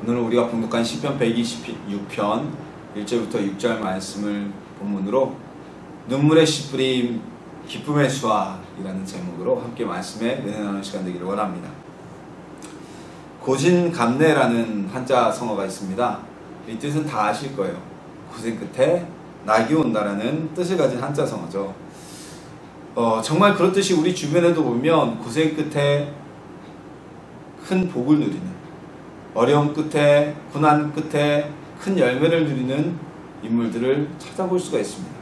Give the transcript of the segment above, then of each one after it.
오늘은 우리가 봉독한 시편 126편 1절부터 6절 말씀을 본문으로 눈물의 씨 뿌림 기쁨의 수확이라는 제목으로 함께 말씀에 은혜 나누는 시간 되기를 원합니다. 고진감래라는 한자 성어가 있습니다. 이 뜻은 다 아실 거예요. 고생 끝에 낙이 온다라는 뜻을 가진 한자 성어죠. 정말 그렇듯이 우리 주변에도 보면 고생 끝에 큰 복을 누리는, 어려움 끝에, 고난 끝에 큰 열매를 누리는 인물들을 찾아볼 수가 있습니다.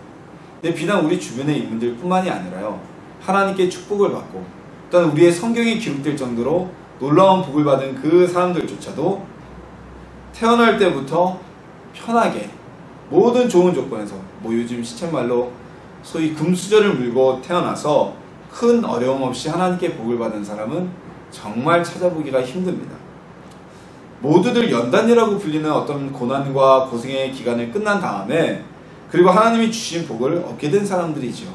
근데 비단 우리 주변의 인물들 뿐만이 아니라요, 하나님께 축복을 받고 또한 우리의 성경에 기록될 정도로 놀라운 복을 받은 그 사람들조차도 태어날 때부터 편하게 모든 좋은 조건에서, 요즘 시쳇말로 소위 금수저를 물고 태어나서 큰 어려움 없이 하나님께 복을 받은 사람은 정말 찾아보기가 힘듭니다. 모두들 연단이라고 불리는 어떤 고난과 고생의 기간을 끝난 다음에 그리고 하나님이 주신 복을 얻게 된 사람들이죠.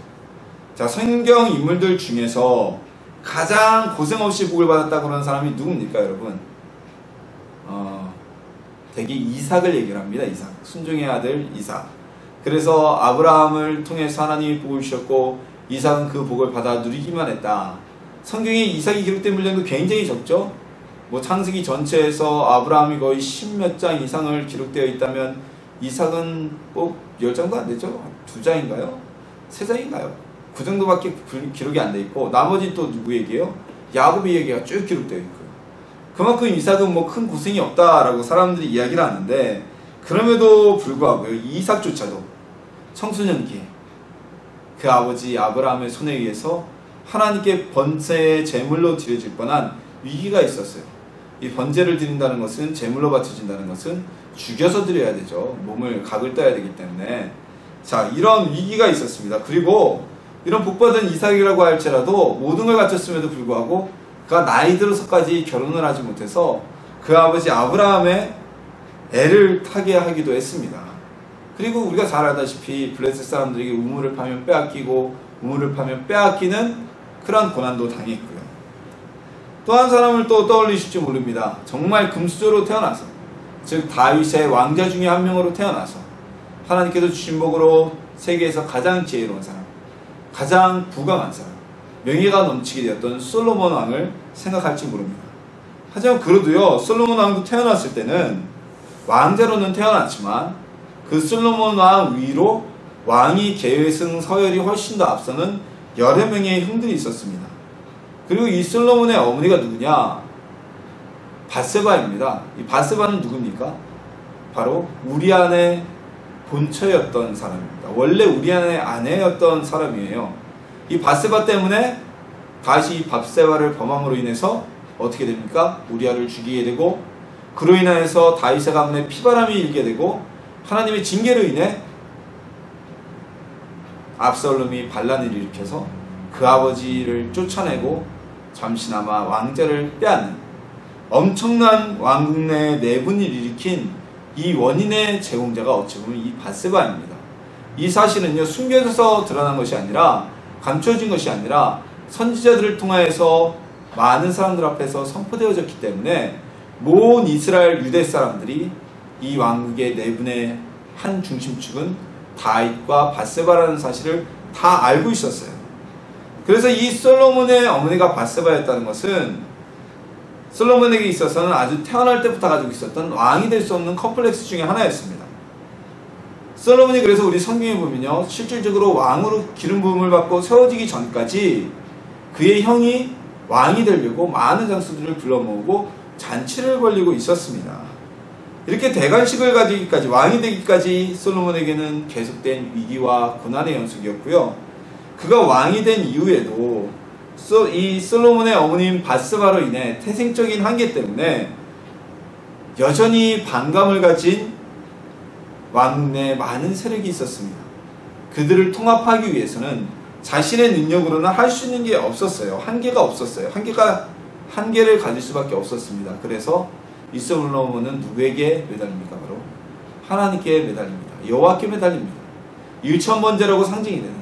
자, 성경 인물들 중에서 가장 고생 없이 복을 받았다고 하는 사람이 누굽니까, 여러분? 대개 이삭을 얘기를 합니다. 이삭, 순종의 아들 이삭. 그래서 아브라함을 통해서 하나님이 복을 주셨고 이삭은 그 복을 받아 누리기만 했다. 성경에 이삭이 기록된 물량도 굉장히 적죠. 창세기 전체에서 아브라함이 거의 10몇 장 이상을 기록되어 있다면 이삭은 10장도 안 되죠? 2장인가요? 3장인가요? 그 정도밖에 기록이 안 돼 있고 나머지 또 누구 얘기예요? 야곱의 얘기가 쭉 기록되어 있고요. 그만큼 이삭은 큰 고생이 없다라고 사람들이 이야기를 하는데, 그럼에도 불구하고 이삭조차도 청소년기에 그 아버지 아브라함의 손에 의해서 하나님께 번제의 제물로 드려질 뻔한 위기가 있었어요. 이 번제를 드린다는 것은, 제물로 바쳐진다는 것은 죽여서 드려야 되죠. 몸을 각을 떠야 되기 때문에. 자, 이런 위기가 있었습니다. 그리고 이런 복받은 이삭이라고 할지라도 모든 걸 갖췄음에도 불구하고 그가 나이 들어서까지 결혼을 하지 못해서 그 아버지 아브라함의 애를 타게 하기도 했습니다. 그리고 우리가 잘 알다시피 블레셋 사람들에게 우물을 파면 빼앗기고 우물을 파면 빼앗기는 그런 고난도 당했고요. 또 한 사람을 또 떠올리실지 모릅니다. 정말 금수저로 태어나서, 즉 다윗의 왕자 중에 한 명으로 태어나서 하나님께서 주신 복으로 세계에서 가장 지혜로운 사람, 가장 부강한 사람, 명예가 넘치게 되었던 솔로몬 왕을 생각할지 모릅니다. 하지만 그래도요, 솔로몬 왕도 태어났을 때는 왕자로는 태어났지만 그 솔로몬 왕 위로 왕위 계승 서열이 훨씬 더 앞서는 여러 명의 형들이 있었습니다. 그리고 이 솔로몬의 어머니가 누구냐? 밧세바입니다. 이 밧세바는 누굽니까? 바로 우리아의 본처였던 사람입니다. 원래 우리아의 아내였던 사람이에요. 이 밧세바 때문에 다시 이 밧세바를 범함으로 인해서 어떻게 됩니까? 우리아를 죽이게 되고, 그로 인해서 다윗의 가문에 피바람이 일게 되고, 하나님의 징계로 인해 압살롬이 반란을 일으켜서 그 아버지를 쫓아내고 잠시나마 왕자를 빼앗는 엄청난 왕국 내 내분을 일으킨 이 원인의 제공자가 어찌 보면 이 밧세바입니다. 이 사실은요, 숨겨져서 드러난 것이 아니라, 감춰진 것이 아니라 선지자들을 통하여서 많은 사람들 앞에서 선포되어졌기 때문에 모든 이스라엘 유대 사람들이 이 왕국의 내분의 한 중심축은 다윗과 밧세바라는 사실을 다 알고 있었어요. 그래서 이 솔로몬의 어머니가 밧세바였다는 것은 솔로몬에게 있어서는 아주 태어날 때부터 가지고 있었던 왕이 될 수 없는 컴플렉스 중에 하나였습니다. 솔로몬이 그래서 우리 성경에 보면요, 실질적으로 왕으로 기름 부음을 받고 세워지기 전까지 그의 형이 왕이 되려고 많은 장수들을 불러 모으고 잔치를 벌이고 있었습니다. 이렇게 대관식을 가지기까지, 왕이 되기까지 솔로몬에게는 계속된 위기와 고난의 연속이었고요. 그가 왕이 된 이후에도 이 솔로몬의 어머님 밧세바로 인해 태생적인 한계 때문에 여전히 반감을 가진 왕국 내에 많은 세력이 있었습니다. 그들을 통합하기 위해서는 자신의 능력으로는 할 수 있는 게 없었어요. 한계가 없었어요. 한계를 가질 수밖에 없었습니다. 그래서 이 솔로몬은 누구에게 매달립니까? 바로 하나님께 매달립니다. 여호와께 매달립니다. 일천번제라고 상징이 되는,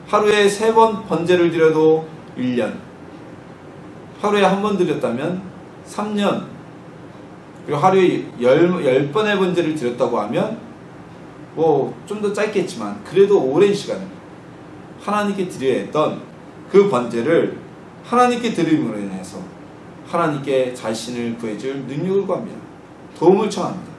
하루에 3번 번제를 드려도 1년, 하루에 한 번 드렸다면 3년, 그리고 하루에 10번의 번제를 드렸다고 하면 뭐 좀 더 짧겠지만 그래도 오랜 시간 하나님께 드려야 했던 그 번제를 하나님께 드림으로 인해서 하나님께 자신을 구해줄 능력을 구합니다. 도움을 청합니다.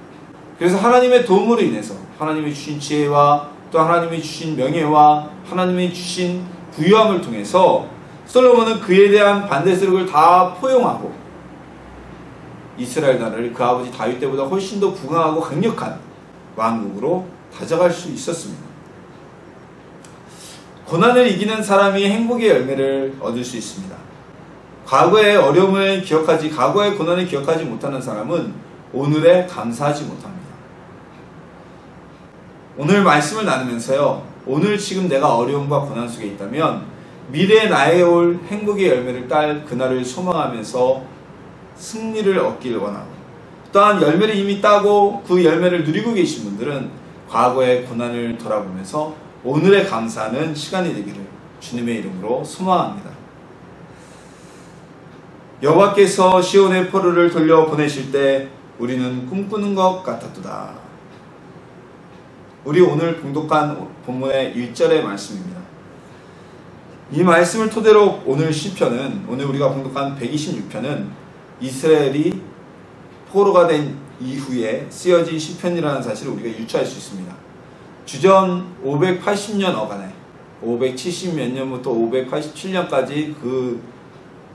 그래서 하나님의 도움으로 인해서 하나님이 주신 지혜와 또 하나님이 주신 명예와 하나님이 주신 부유함을 통해서 솔로몬은 그에 대한 반대 세력을 다 포용하고 이스라엘 나라를 그 아버지 다윗 때보다 훨씬 더 부강하고 강력한 왕국으로 다져갈 수 있었습니다. 고난을 이기는 사람이 행복의 열매를 얻을 수 있습니다. 과거의 어려움을 기억하지, 과거의 고난을 기억하지 못하는 사람은 오늘에 감사하지 못합니다. 오늘 말씀을 나누면서요, 오늘 지금 내가 어려움과 고난 속에 있다면 미래에 나에게 올 행복의 열매를 딸 그날을 소망하면서 승리를 얻기를 원하고, 또한 열매를 이미 따고 그 열매를 누리고 계신 분들은 과거의 고난을 돌아보면서 오늘에 감사하는 시간이 되기를 주님의 이름으로 소망합니다. 여호와께서 시온의 포로를 돌려보내실 때 우리는 꿈꾸는 것 같았도다. 우리 오늘 봉독한 본문의 1절의 말씀입니다. 이 말씀을 토대로 오늘 시편은, 오늘 우리가 봉독한 126편은 이스라엘이 포로가 된 이후에 쓰여진 시편이라는 사실을 우리가 유추할 수 있습니다. 주전 580년 어간에 570 몇 년부터 587년까지 그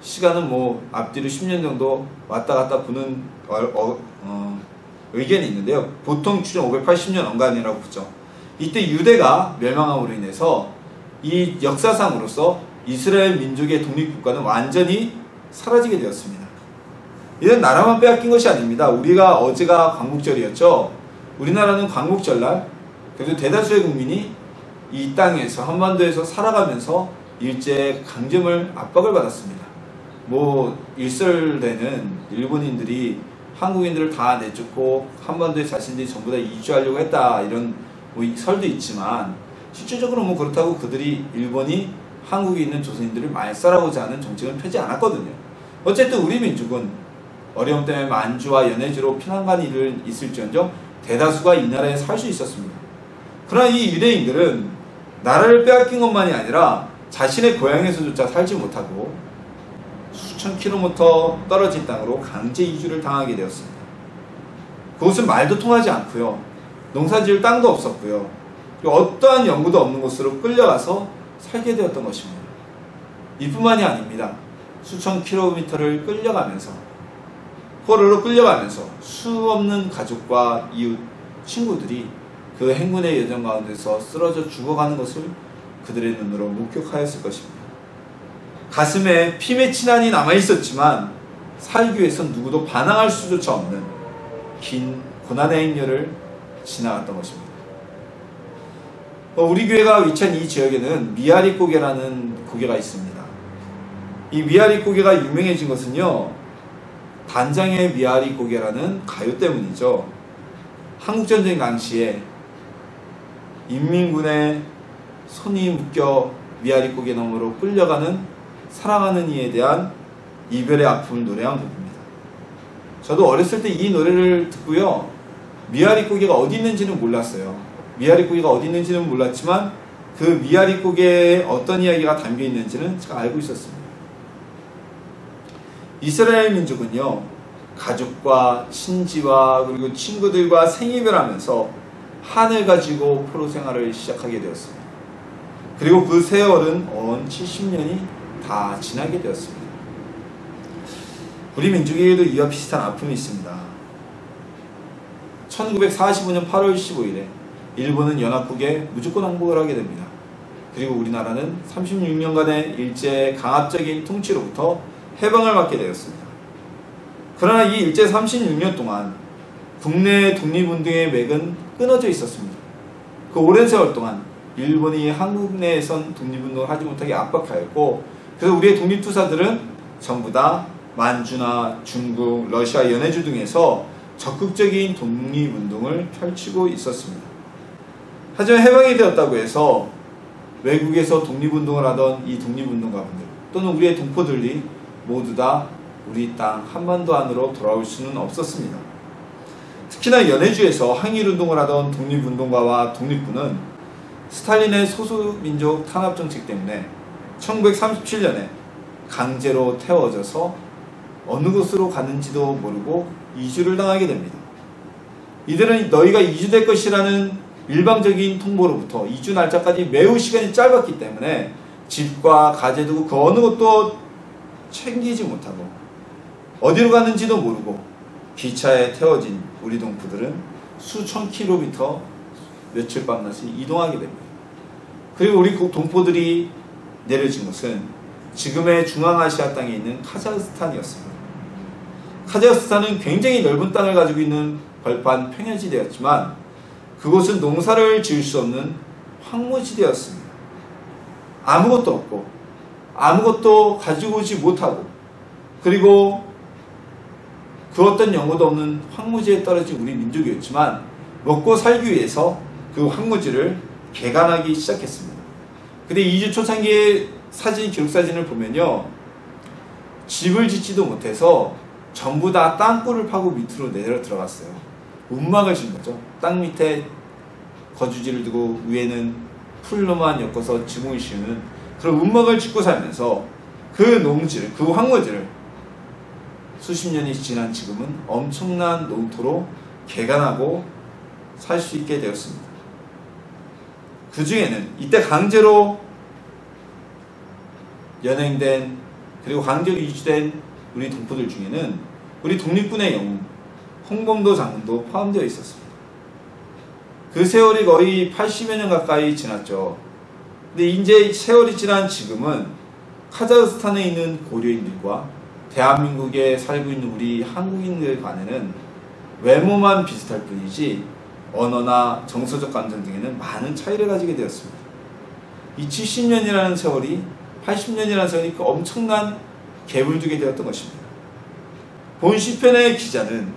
시간은 뭐 앞뒤로 10년 정도 왔다 갔다 부는 의견이 있는데요. 보통 주전 580년 언간이라고 붙죠. 이때 유대가 멸망함으로 인해서 이 역사상으로서 이스라엘 민족의 독립국가는 완전히 사라지게 되었습니다. 이는 나라만 빼앗긴 것이 아닙니다. 우리가 어제가 광복절이었죠. 우리나라는 광복절날 그래도 대다수의 국민이 이 땅에서 한반도에서 살아가면서 일제 강점을 압박을 받았습니다. 뭐 일설되는 일본인들이 한국인들을 다 내쫓고 한반도에 자신들이 전부 다 이주하려고 했다, 이런 뭐 설도 있지만 실질적으로 뭐 그렇다고 그들이 일본이 한국에 있는 조선인들을 말살하고자 하는 정책을 펴지 않았거든요. 어쨌든 우리 민족은 어려움 때문에 만주와 연해주로 피난 간 일은 있을지언정 대다수가 이 나라에 살 수 있었습니다. 그러나 이 유대인들은 나라를 빼앗긴 것만이 아니라 자신의 고향에서조차 살지 못하고 수천 킬로미터 떨어진 땅으로 강제 이주를 당하게 되었습니다. 그곳은 말도 통하지 않고요, 농사지을 땅도 없었고요, 어떠한 연구도 없는 곳으로 끌려가서 살게 되었던 것입니다. 이뿐만이 아닙니다. 수천 킬로미터를 끌려가면서, 포로로 끌려가면서 수 없는 가족과 이웃, 친구들이 그 행군의 여정 가운데서 쓰러져 죽어가는 것을 그들의 눈으로 목격하였을 것입니다. 가슴에 피 맺힌 한이 남아있었지만 살기 위해서 누구도 반항할 수조차 없는 긴 고난의 행렬을 지나갔던 것입니다. 우리 교회가 위치한 이 지역에는 미아리 고개라는 고개가 있습니다. 이 미아리 고개가 유명해진 것은요, 단장의 미아리 고개라는 가요 때문이죠. 한국전쟁 당시에 인민군의 손이 묶여 미아리 고개 너머로 끌려가는 사랑하는 이에 대한 이별의 아픔을 노래한 곡입니다. 저도 어렸을 때 이 노래를 듣고요, 미아리 고개가 어디 있는지는 몰랐어요. 미아리 고개가 어디 있는지는 몰랐지만 그 미아리 고개에 어떤 이야기가 담겨 있는지는 제가 알고 있었습니다. 이스라엘 민족은요, 가족과 친지와 그리고 친구들과 생이별하면서 한을 가지고 포로 생활을 시작하게 되었습니다. 그리고 그 세월은 언 70년이 다 지나게 되었습니다. 우리 민족에게도 이와 비슷한 아픔이 있습니다. 1945년 8월 15일에 일본은 연합국에 무조건 항복을 하게 됩니다. 그리고 우리나라는 36년간의 일제의 강압적인 통치로부터 해방을 받게 되었습니다. 그러나 이 일제 36년 동안 국내 독립운동의 맥은 끊어져 있었습니다. 그 오랜 세월 동안 일본이 한국 내에선 독립운동을 하지 못하게 압박하였고, 그래서 우리의 독립투사들은 전부 다 만주나 중국, 러시아, 연해주 등에서 적극적인 독립운동을 펼치고 있었습니다. 하지만 해방이 되었다고 해서 외국에서 독립운동을 하던 이 독립운동가분들 또는 우리의 동포들이 모두 다 우리 땅 한반도 안으로 돌아올 수는 없었습니다. 특히나 연해주에서 항일운동을 하던 독립운동가와 독립군은 스탈린의 소수민족 탄압정책 때문에 1937년에 강제로 태워져서 어느 곳으로 가는지도 모르고 이주를 당하게 됩니다. 이들은 너희가 이주될 것이라는 일방적인 통보로부터 이주 날짜까지 매우 시간이 짧았기 때문에 집과 가재도 그 어느 곳도 챙기지 못하고 어디로 가는지도 모르고 기차에 태워진 우리 동포들은 수천 킬로미터 며칠 밤낮이 이동하게 됩니다. 그리고 우리 동포들이 내려진 곳은 지금의 중앙아시아 땅에 있는 카자흐스탄이었습니다. 카자흐스탄은 굉장히 넓은 땅을 가지고 있는 벌판 평야지대였지만 그곳은 농사를 지을 수 없는 황무지대였습니다. 아무것도 없고 아무것도 가지고 오지 못하고 그리고 그 어떤 연고도 없는 황무지에 떨어진 우리 민족이었지만 먹고 살기 위해서 그 황무지를 개간하기 시작했습니다. 근데 이주 초창기의 사진, 기록사진을 보면요, 집을 짓지도 못해서 전부 다 땅굴을 파고 밑으로 내려 들어갔어요. 움막을 진 거죠. 땅 밑에 거주지를 두고 위에는 풀로만 엮어서 지붕을 씌우는 그런 움막을 짓고 살면서 그 농지를, 그 황무지를 수십 년이 지난 지금은 엄청난 농토로 개간하고 살 수 있게 되었습니다. 그 중에는 이때 강제로 연행된 그리고 강제로 이주된 우리 동포들 중에는 우리 독립군의 영웅 홍범도 장군도 포함되어 있었습니다. 그 세월이 거의 80여 년 가까이 지났죠. 근데 이제 세월이 지난 지금은 카자흐스탄에 있는 고려인들과 대한민국에 살고 있는 우리 한국인들 간에는 외모만 비슷할 뿐이지 언어나 정서적 감정 등에는 많은 차이를 가지게 되었습니다. 이 70년이라는 세월이 80년이라는 세월이 그 엄청난 갭을 두게 되었던 것입니다. 본 시편의 기자는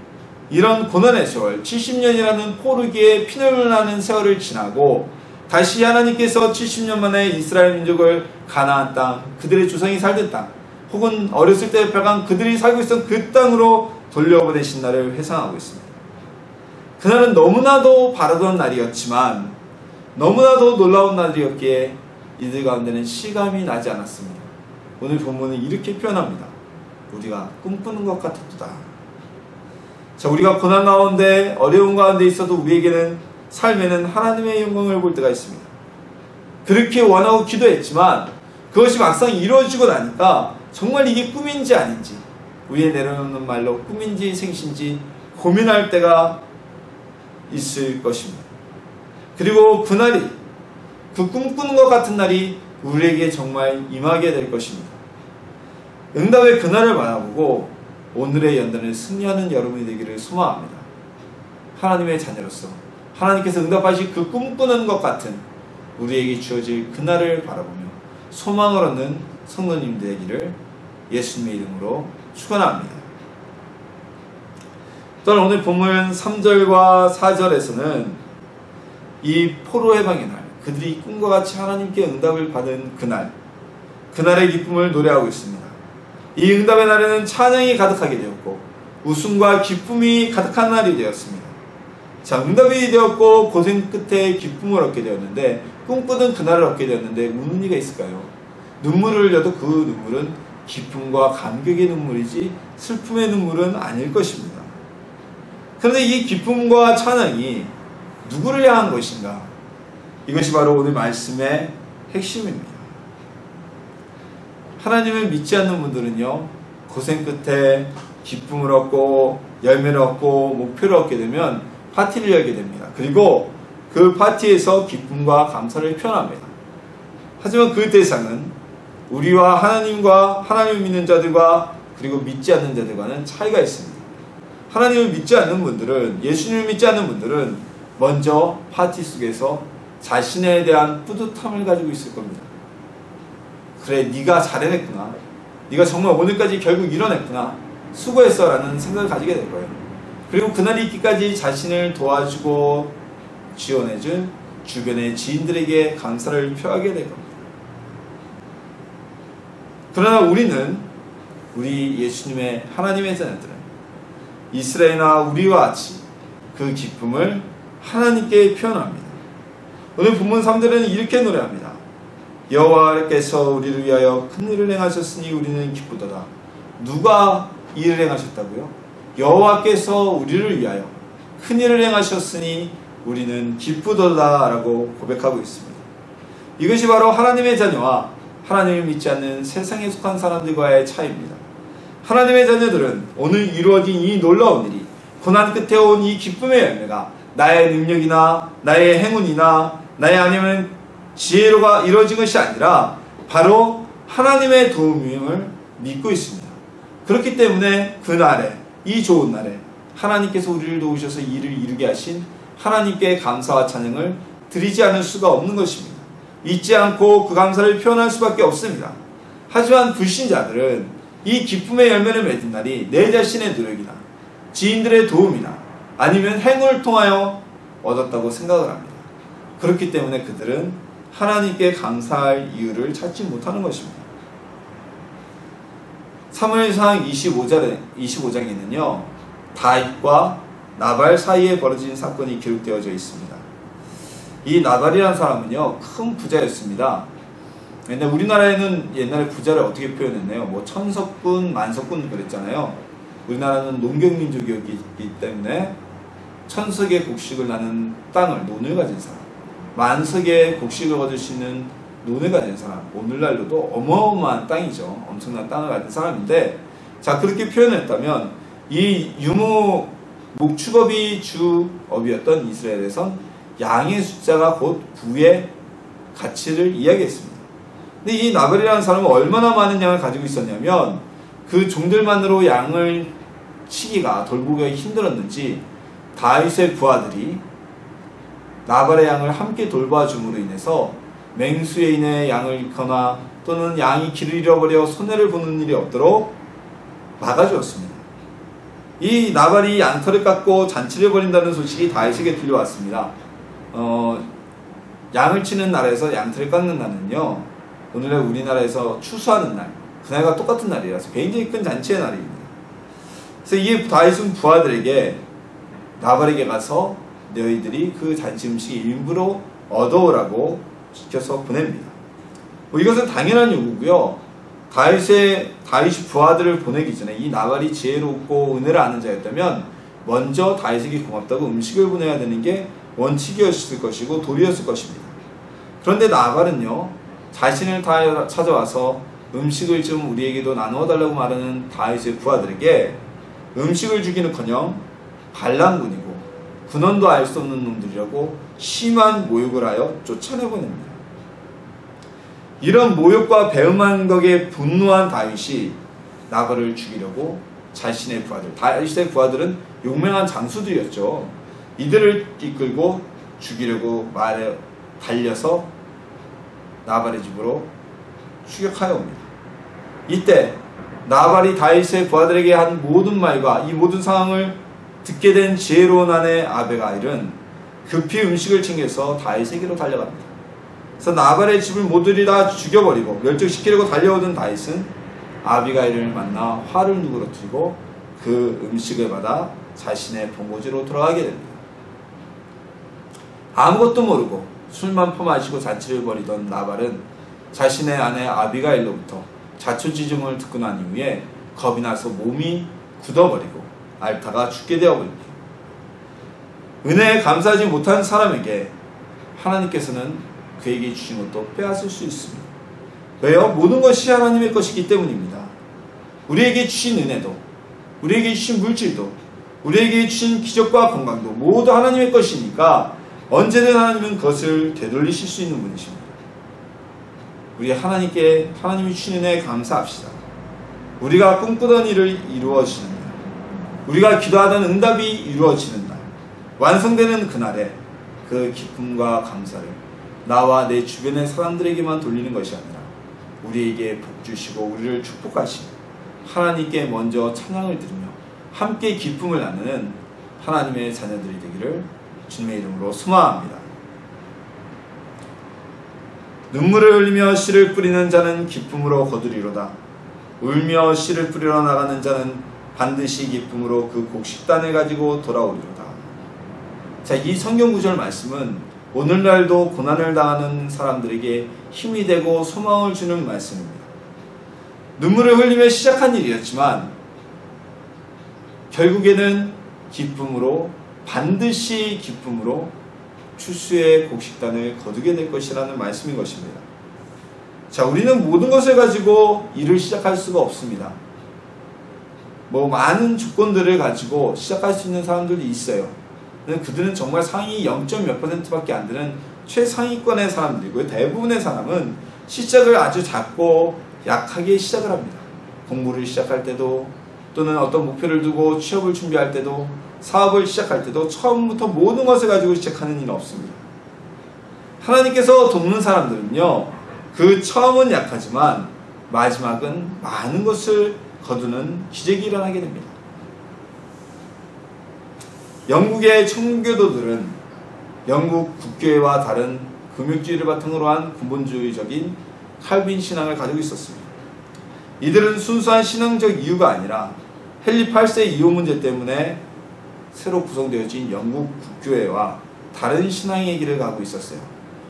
이런 고난의 세월, 70년이라는 포르기에 피눈물 나는 세월을 지나고 다시 하나님께서 70년 만에 이스라엘 민족을 가나안 땅, 그들의 조상이 살던 땅, 혹은 어렸을 때 벼간 그들이 살고 있었던 그 땅으로 돌려보내신 날을 회상하고 있습니다. 그날은 너무나도 바라던 날이었지만 너무나도 놀라운 날이었기에 이들 가운데는 실감이 나지 않았습니다. 오늘 본문은 이렇게 표현합니다. 우리가 꿈꾸는 것 같았도다. 자, 우리가 고난 가운데 어려운 가운데 있어도 우리에게는 삶에는 하나님의 영광을 볼 때가 있습니다. 그렇게 원하고 기도했지만 그것이 막상 이루어지고 나니까 정말 이게 꿈인지 아닌지, 위에 내려놓는 말로 꿈인지 생신지 고민할 때가 있을 것입니다. 그리고 그날이, 그 꿈꾸는 것 같은 날이 우리에게 정말 임하게 될 것입니다. 응답의 그날을 바라보고 오늘의 연단을 승리하는 여러분이 되기를 소망합니다. 하나님의 자녀로서 하나님께서 응답하실 그 꿈꾸는 것 같은 우리에게 주어질 그날을 바라보며 소망을 얻는 성도님 되기를 예수님의 이름으로 축원합니다. 또한 오늘 본문 3절과 4절에서는 이 포로 해방의 날, 그들이 꿈과 같이 하나님께 응답을 받은 그날의 기쁨을 노래하고 있습니다. 이 응답의 날에는 찬양이 가득하게 되었고 웃음과 기쁨이 가득한 날이 되었습니다. 자, 응답이 되었고 고생 끝에 기쁨을 얻게 되었는데, 꿈꾸던 그날을 얻게 되었는데 우는 이가 있을까요? 눈물을 흘려도 그 눈물은 기쁨과 감격의 눈물이지 슬픔의 눈물은 아닐 것입니다. 그런데 이 기쁨과 찬양이 누구를 향한 것인가? 이것이 바로 오늘 말씀의 핵심입니다. 하나님을 믿지 않는 분들은요, 고생 끝에 기쁨을 얻고 열매를 얻고 목표를 얻게 되면 파티를 열게 됩니다. 그리고 그 파티에서 기쁨과 감사를 표현합니다. 하지만 그 대상은 우리와 하나님을 믿는 자들과 그리고 믿지 않는 자들과는 차이가 있습니다. 하나님을 믿지 않는 분들은, 예수님을 믿지 않는 분들은 먼저 파티 속에서 자신에 대한 뿌듯함을 가지고 있을 겁니다. 그래, 네가 잘해냈구나, 네가 정말 오늘까지 결국 이뤄냈구나, 수고했어 라는 생각을 가지게 될 거예요. 그리고 그날이 있기까지 자신을 도와주고 지원해준 주변의 지인들에게 감사를 표하게 될 겁니다. 그러나 우리 예수님의 하나님의 자녀들은 이스라엘이나 우리와 같이 그 기쁨을 하나님께 표현합니다. 오늘 본문 3절에는 이렇게 노래합니다. 여호와께서 우리를 위하여 큰 일을 행하셨으니 우리는 기쁘도다. 누가 이 일을 행하셨다고요? 여호와께서 우리를 위하여 큰 일을 행하셨으니 우리는 기쁘도다 라고 고백하고 있습니다. 이것이 바로 하나님의 자녀와 하나님을 믿지 않는 세상에 속한 사람들과의 차이입니다. 하나님의 자녀들은 오늘 이루어진 이 놀라운 일이, 고난 끝에 온 이 기쁨의 열매가 나의 능력이나 나의 행운이나 나의 아니면 지혜로가 이루어진 것이 아니라 바로 하나님의 도움을 믿고 있습니다. 그렇기 때문에 그날에, 이 좋은 날에 하나님께서 우리를 도우셔서 이 일을 이루게 하신 하나님께 감사와 찬양을 드리지 않을 수가 없는 것입니다. 잊지 않고 그 감사를 표현할 수밖에 없습니다. 하지만 불신자들은 이 기쁨의 열매를 맺은 날이 내 자신의 노력이나 지인들의 도움이나 아니면 행운을 통하여 얻었다고 생각을 합니다. 그렇기 때문에 그들은 하나님께 감사할 이유를 찾지 못하는 것입니다. 사무엘상 25장에는요 다윗과 나발 사이에 벌어진 사건이 기록되어져 있습니다. 이 나발이라는 사람은요 큰 부자였습니다. 근데 우리나라에는 옛날에 부자를 어떻게 표현했나요? 뭐 천석군, 만석군 그랬잖아요. 우리나라는 농경민족이었기 때문에 천석의 곡식을 나는 땅을, 논을 가진 사람, 만석의 곡식을 얻을 수 있는 논을 가진 사람, 오늘날로도 어마어마한 땅이죠. 엄청난 땅을 가진 사람인데, 자 그렇게 표현했다면 이 유무 목축업이 주업이었던 이스라엘에선 양의 숫자가 곧 부의 가치를 이야기했습니다. 근데 이 나발이라는 사람은 얼마나 많은 양을 가지고 있었냐면 그 종들만으로 양을 치기가, 돌보기가 힘들었는지 다윗의 부하들이 나발의 양을 함께 돌봐줌으로 인해서 맹수에 인해 양을 잃거나 또는 양이 길을 잃어버려 손해를 보는 일이 없도록 막아주었습니다. 이 나발이 양털을 깎고 잔치를 벌인다는 소식이 다윗에게 들려왔습니다. 양을 치는 날에서 양털을 깎는 날은요 오늘날 우리나라에서 추수하는 날, 그날과 똑같은 날이라서 굉장히 큰 잔치의 날입니다. 그래서 이 다윗은 부하들에게 나발에게 가서 너희들이 그 잔치 음식이 일부러 얻어오라고 시켜서 보냅니다. 이것은 당연한 요구고요. 다윗이 부하들을 보내기 전에 이 나발이 지혜롭고 은혜를 아는 자였다면 먼저 다윗에게 고맙다고 음식을 보내야 되는 게 원칙이었을 것이고 도리였을 것입니다. 그런데 나발은요 자신을 찾아와서 음식을 좀 우리에게도 나누어 달라고 말하는 다윗의 부하들에게 음식을 주기는커녕 반란군이고 근원도 알 수 없는 놈들이라고 심한 모욕을 하여 쫓아내보냅니다. 이런 모욕과 배은한 것에 분노한 다윗이 나발을 죽이려고 자신의 부하들, 다윗의 부하들은 용맹한 장수들이었죠. 이들을 이끌고 죽이려고 말에 달려서 나발의 집으로 추격하여 옵니다. 이때 나발이 다윗의 부하들에게 한 모든 말과 이 모든 상황을 듣게 된 지혜로운 아내 아비가일은 급히 음식을 챙겨서 다윗에게로 달려갑니다. 그래서 나발의 집을 모두리 다 죽여버리고 멸종시키려고 달려오던 다윗은 아비가일을 만나 화를 누그러뜨리고 그 음식을 받아 자신의 본고지로 돌아가게 됩니다. 아무것도 모르고 술만 퍼마시고 잔치를 벌이던 나발은 자신의 아내 아비가일로부터 자초지종을 듣고 난 이후에 겁이 나서 몸이 굳어버리고 앓다가 죽게 되어버립니다. 은혜에 감사하지 못한 사람에게 하나님께서는 그에게 주신 것도 빼앗을 수 있습니다. 왜요? 모든 것이 하나님의 것이기 때문입니다. 우리에게 주신 은혜도, 우리에게 주신 물질도, 우리에게 주신 기적과 건강도 모두 하나님의 것이니까 언제든 하나님은 그것을 되돌리실 수 있는 분이십니다. 우리 하나님이 주신 은혜에 감사합시다. 우리가 꿈꾸던 일을 이루어지는 날, 우리가 기도하던 응답이 이루어지는 날, 완성되는 그날에 그 기쁨과 감사를 나와 내 주변의 사람들에게만 돌리는 것이 아니라 우리에게 복 주시고 우리를 축복하시고 하나님께 먼저 찬양을 드리며 함께 기쁨을 나누는 하나님의 자녀들이 되기를 주님의 이름으로 소망합니다. 눈물을 흘리며 씨를 뿌리는 자는 기쁨으로 거두리로다. 울며 씨를 뿌리러 나가는 자는 반드시 기쁨으로 그 곡식단을 가지고 돌아오리로다. 자, 이 성경 구절 말씀은 오늘날도 고난을 당하는 사람들에게 힘이 되고 소망을 주는 말씀입니다. 눈물을 흘리며 시작한 일이었지만 결국에는 기쁨으로, 반드시 기쁨으로 추수의 곡식단을 거두게 될 것이라는 말씀인 것입니다. 자, 우리는 모든 것을 가지고 일을 시작할 수가 없습니다. 많은 조건들을 가지고 시작할 수 있는 사람들이 있어요. 그들은 정말 상위 0.몇 %밖에 안 되는 최상위권의 사람들이고요. 대부분의 사람은 시작을 아주 작고 약하게 시작을 합니다. 공부를 시작할 때도, 또는 어떤 목표를 두고 취업을 준비할 때도, 사업을 시작할 때도 처음부터 모든 것을 가지고 시작하는 일은 없습니다. 하나님께서 돕는 사람들은요, 그 처음은 약하지만 마지막은 많은 것을 거두는 기적이 일어나게 됩니다. 영국의 청교도들은 영국 국교회와 다른 금욕주의를 바탕으로 한 근본주의적인 칼빈 신앙을 가지고 있었습니다. 이들은 순수한 신앙적 이유가 아니라 헨리 8세 이혼 문제 때문에 새로 구성되어진 영국 국교회와 다른 신앙의 길을 가고 있었어요.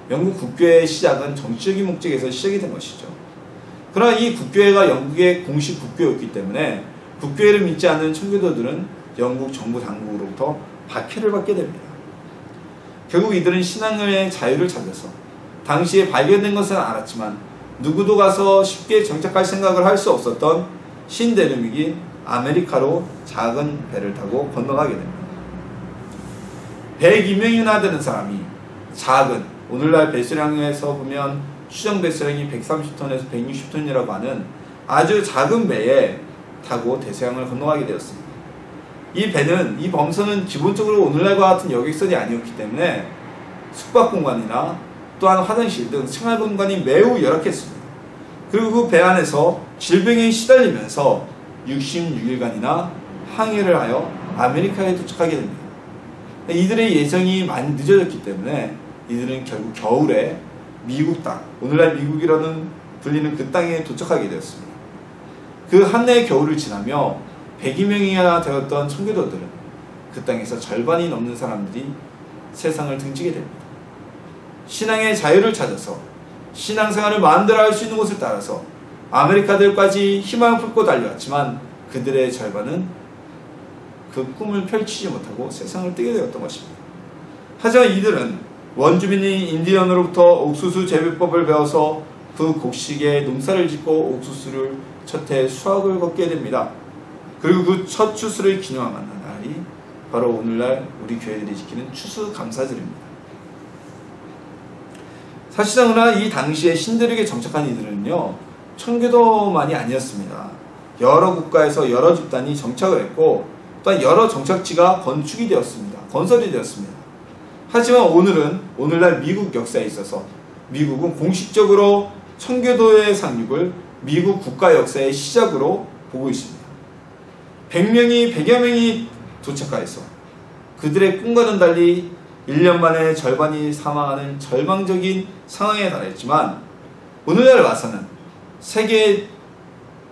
영국 국교회의 시작은 정치적인 목적에서 시작이 된 것이죠. 그러나 이 국교회가 영국의 공식 국교였기 때문에 국교회를 믿지 않는 청교도들은 영국 정부 당국으로부터 박해를 받게 됩니다. 결국 이들은 신앙의 자유를 찾아서 당시에 발견된 것은 알았지만 누구도 가서 쉽게 정착할 생각을 할 수 없었던 신대륙이긴 아메리카로 작은 배를 타고 건너가게 됩니다. 102명이나 되는 사람이 작은, 오늘날 배수량에서 보면 추정 배수량이 130톤에서 160톤이라고 하는 아주 작은 배에 타고 대서양을 건너가게 되었습니다. 이 배는, 이 범선은 기본적으로 오늘날과 같은 여객선이 아니었기 때문에 숙박공간이나 또한 화장실 등 생활공간이 매우 열악했습니다. 그리고 그 배 안에서 질병에 시달리면서 66일간이나 항해를 하여 아메리카에 도착하게 됩니다. 이들의 예정이 많이 늦어졌기 때문에 이들은 결국 겨울에 미국 땅, 오늘날 미국이라는 불리는 그 땅에 도착하게 되었습니다. 그 한 해의 겨울을 지나며 102명이나 되었던 청교도들은 그 땅에서 절반이 넘는 사람들이 세상을 등지게 됩니다. 신앙의 자유를 찾아서 신앙생활을 마음대로 할 수 있는 곳을 따라서 아메리카들까지 희망을 품고 달려왔지만 그들의 절반은 그 꿈을 펼치지 못하고 세상을 뜨게 되었던 것입니다. 하지만 이들은 원주민인 인디언으로부터 옥수수 재배법을 배워서 그 곡식에 농사를 짓고 옥수수를 첫 해 수확을 걷게 됩니다. 그리고 그 첫 추수를 기념하는 날이 바로 오늘날 우리 교회들이 지키는 추수감사절입니다. 사실상 그러나 이 당시에 신대륙에 정착한 이들은요, 청교도만이 아니었습니다. 여러 국가에서 여러 집단이 정착을 했고 또한 여러 정착지가 건축이 되었습니다. 건설이 되었습니다. 하지만 오늘날 미국 역사에 있어서 미국은 공식적으로 청교도의 상륙을 미국 국가 역사의 시작으로 보고 있습니다. 100여 명이 도착하여서 그들의 꿈과는 달리 1년 만에 절반이 사망하는 절망적인 상황에 달했지만 오늘날 와서는 세계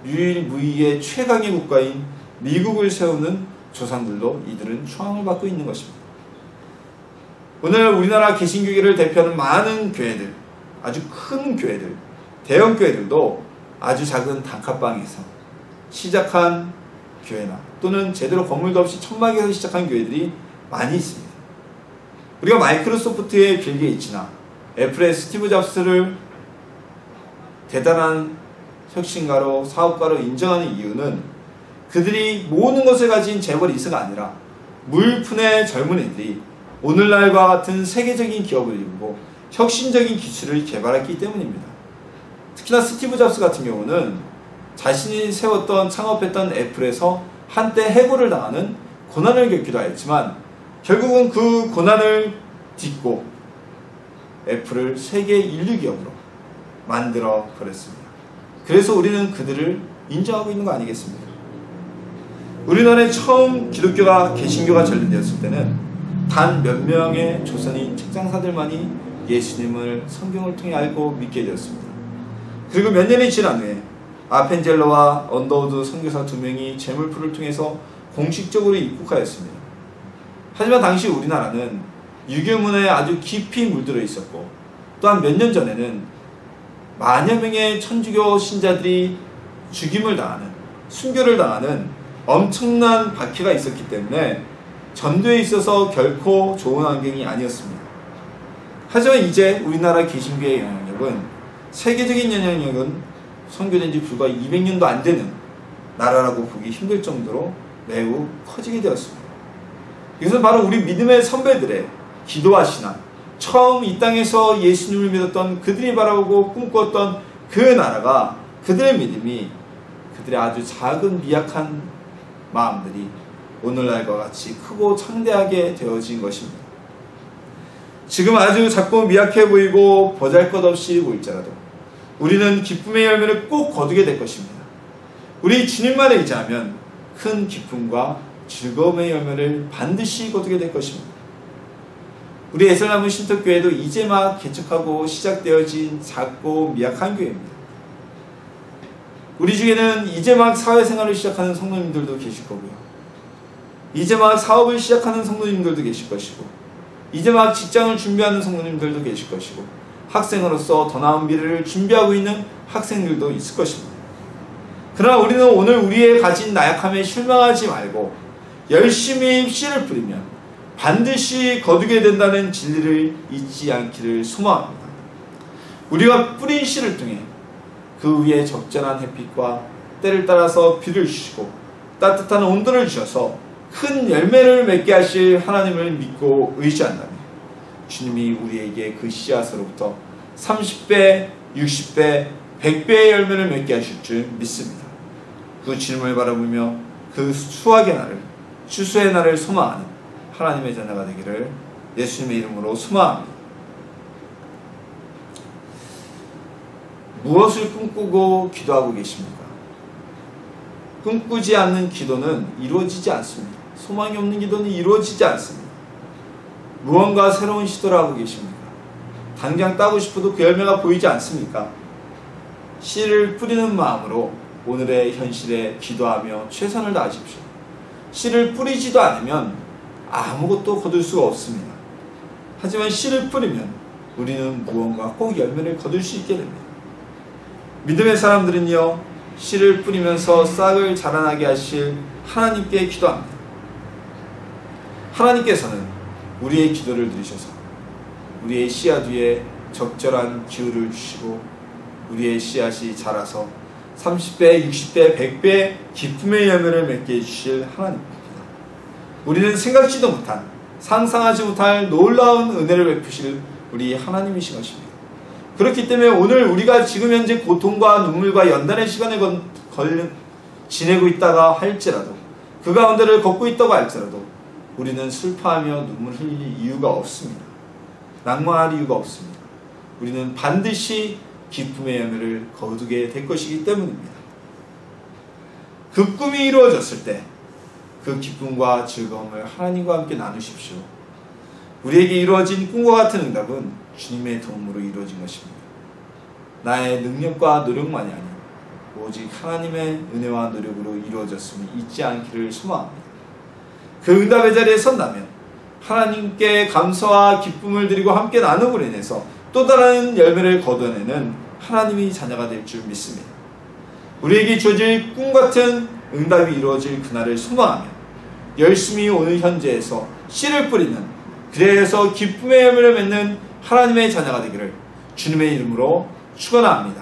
유일무이의 최강의 국가인 미국을 세우는 조상들로 이들은 추앙을 받고 있는 것입니다. 오늘 우리나라 개신교회를 대표하는 많은 교회들, 아주 큰 교회들, 대형 교회들도 아주 작은 단칸방에서 시작한 교회나 또는 제대로 건물도 없이 천막에서 시작한 교회들이 많이 있습니다. 우리가 마이크로소프트의 빌 게이츠나 애플의 스티브 잡스를 대단한 혁신가로 사업가로 인정하는 이유는 그들이 모든 것을 가진 재벌 이스가 아니라 물푼의 젊은이들이 오늘날과 같은 세계적인 기업을 이루고 혁신적인 기술을 개발했기 때문입니다. 특히나 스티브 잡스 같은 경우는 자신이 세웠던 창업했던 애플에서 한때 해고를 당하는 고난을 겪기도 하였지만 결국은 그 고난을 딛고 애플을 세계 인류 기업으로 만들어 버렸습니다. 그래서 우리는 그들을 인정하고 있는 거 아니겠습니까? 우리나라에 처음 기독교가 개신교가 전염되었을 때는 단 몇 명의 조선인 책장사들만이 예수님을 성경을 통해 알고 믿게 되었습니다. 그리고 몇 년이 지난 후에 하지만 당시 우리나라는 유교문화에 아주 깊이 물들어 있었고, 또한 몇 년 전에는 만여 명의 천주교 신자들이 죽임을 당하는, 순교를 당하는 엄청난 박해가 있었기 때문에 전도에 있어서 결코 좋은 환경이 아니었습니다. 하지만 이제 우리나라 개신교의 영향력은, 세계적인 영향력은 선교된 지 불과 200년도 안 되는 나라라고 보기 힘들 정도로 매우 커지게 되었습니다. 이것은 바로 우리 믿음의 선배들의 기도와 신앙, 처음 이 땅에서 예수님을 믿었던 그들이 바라보고 꿈꾸었던 그 나라가, 그들의 믿음이, 그들의 아주 작은 미약한 마음들이 오늘날과 같이 크고 창대하게 되어진 것입니다. 지금 아주 작고 미약해 보이고 보잘것없이 보일지라도 우리는 기쁨의 열매를 꼭 거두게 될 것입니다. 우리 주님만을 의지하면 큰 기쁨과 즐거움의 열매를 반드시 거두게 될 것입니다. 우리 에슬람은 신탁교회도 이제 막 개척하고 시작되어진 작고 미약한 교회입니다. 우리 중에는 이제 막 사회생활을 시작하는 성도님들도 계실 거고요. 이제 막 사업을 시작하는 성도님들도 계실 것이고, 이제 막 직장을 준비하는 성도님들도 계실 것이고, 학생으로서 더 나은 미래를 준비하고 있는 학생들도 있을 것입니다. 그러나 우리는 오늘 우리의 가진 나약함에 실망하지 말고 열심히 씨를 뿌리면 반드시 거두게 된다는 진리를 잊지 않기를 소망합니다. 우리가 뿌린 씨를 통해 그 위에 적절한 햇빛과 때를 따라서 비를 주시고 따뜻한 온도를 주셔서 큰 열매를 맺게 하실 하나님을 믿고 의지한다면 주님이 우리에게 그 씨앗으로부터 30배, 60배, 100배의 열매를 맺게 하실 줄 믿습니다. 그 주님을 바라보며 그 수확의 날을, 추수의 날을 소망하는 하나님의 자녀가 되기를 예수님의 이름으로 소망합니다. 무엇을 꿈꾸고 기도하고 계십니까? 꿈꾸지 않는 기도는 이루어지지 않습니다. 소망이 없는 기도는 이루어지지 않습니다. 무언가 새로운 시도를 하고 계십니까? 당장 따고 싶어도 그 열매가 보이지 않습니까? 씨를 뿌리는 마음으로 오늘의 현실에 기도하며 최선을 다하십시오. 씨를 뿌리지도 않으면 아무것도 거둘 수가 없습니다. 하지만 씨를 뿌리면 우리는 무언가 꼭 열매를 거둘 수 있게 됩니다. 믿음의 사람들은요, 씨를 뿌리면서 싹을 자라나게 하실 하나님께 기도합니다. 하나님께서는 우리의 기도를 들으셔서 우리의 씨앗 위에 적절한 기후를 주시고 우리의 씨앗이 자라서 30배, 60배, 100배 기쁨의 열매를 맺게 해주실 하나님입니다. 우리는 생각지도 못한, 상상하지 못할 놀라운 은혜를 베푸실 우리 하나님이신 것입니다. 그렇기 때문에 오늘 우리가 지금 현재 고통과 눈물과 연단의 시간에 지내고 있다가 할지라도, 그 가운데를 걷고 있다고 할지라도 우리는 슬퍼하며 눈물 흘릴 이유가 없습니다. 낭만할 이유가 없습니다. 우리는 반드시 기쁨의 열매를 거두게 될 것이기 때문입니다. 그 꿈이 이루어졌을 때 그 기쁨과 즐거움을 하나님과 함께 나누십시오. 우리에게 이루어진 꿈과 같은 응답은 주님의 도움으로 이루어진 것입니다. 나의 능력과 노력만이 아닌 오직 하나님의 은혜와 노력으로 이루어졌음을 잊지 않기를 소망합니다. 그 응답의 자리에 선다면 하나님께 감사와 기쁨을 드리고 함께 나눔으로 인해서 또 다른 열매를 거둬내는 하나님이 자녀가 될 줄 믿습니다. 우리에게 주어질 꿈같은 응답이 이루어질 그날을 소망하며 열심히 오늘 현재에서 씨를 뿌리는, 그래서 기쁨의 열매를 맺는 하나님의 자녀가 되기를 주님의 이름으로 축원합니다.